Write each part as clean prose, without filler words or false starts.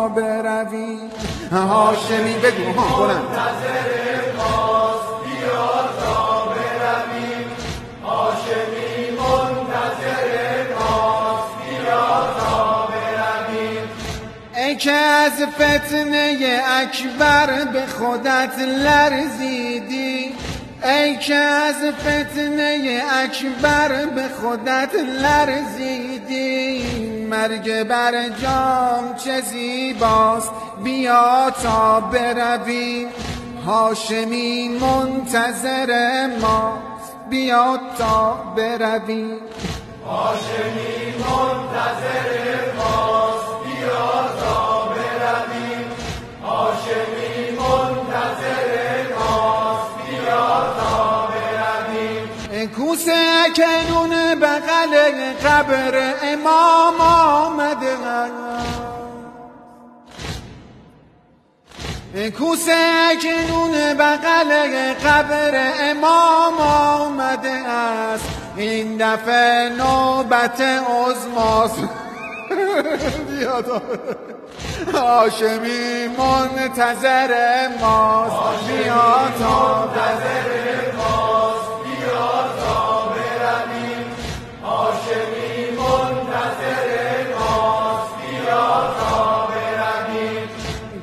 برویم هاشمی بگو ها بلند منتظر ماست بیا تا برویم هاشمی منتظر ماست بیا تا برویم ای که از فتنه اکبر به خودت لرزیدی ای که از فتنه اکبر به خودت لرزیدی مرگ بر جام چه زیباست بیا تا برویم هاشمی منتظر ماست بیا تا برویم هاشمی منتظر ماست بیا تا برویم هاشمی منتظر ماست بیا تا برویم کوسه کنون بغل قبر امام آمده کوسه کنون بغل قبر امام آمده است این دفعه نوبت عظماست هاشمی منتظر ماست بیا تا منتظر ماست بیا تا برویم هاشمی منتظر ماست بیا تا برویم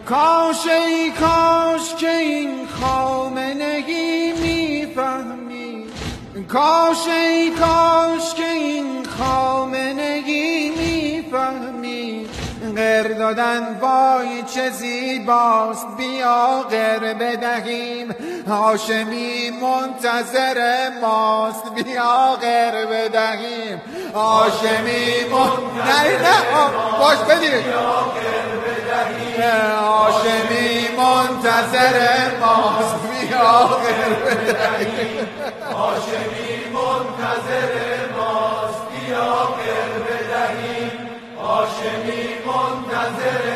کاش ای کاش که این خامنگی میفهمی کاش ای کاش که این خامنگی میفهمی غر دادن وای چه زیباست بیا غر بدهیم هاشمی منتظر ماست بیا غر بدهیم هاشمی نه باش بدید هاشمی منتظر ماست بیا غر بدهیم هاشمی منتظر ماست بیا غر بدهیم هاشمی منتظر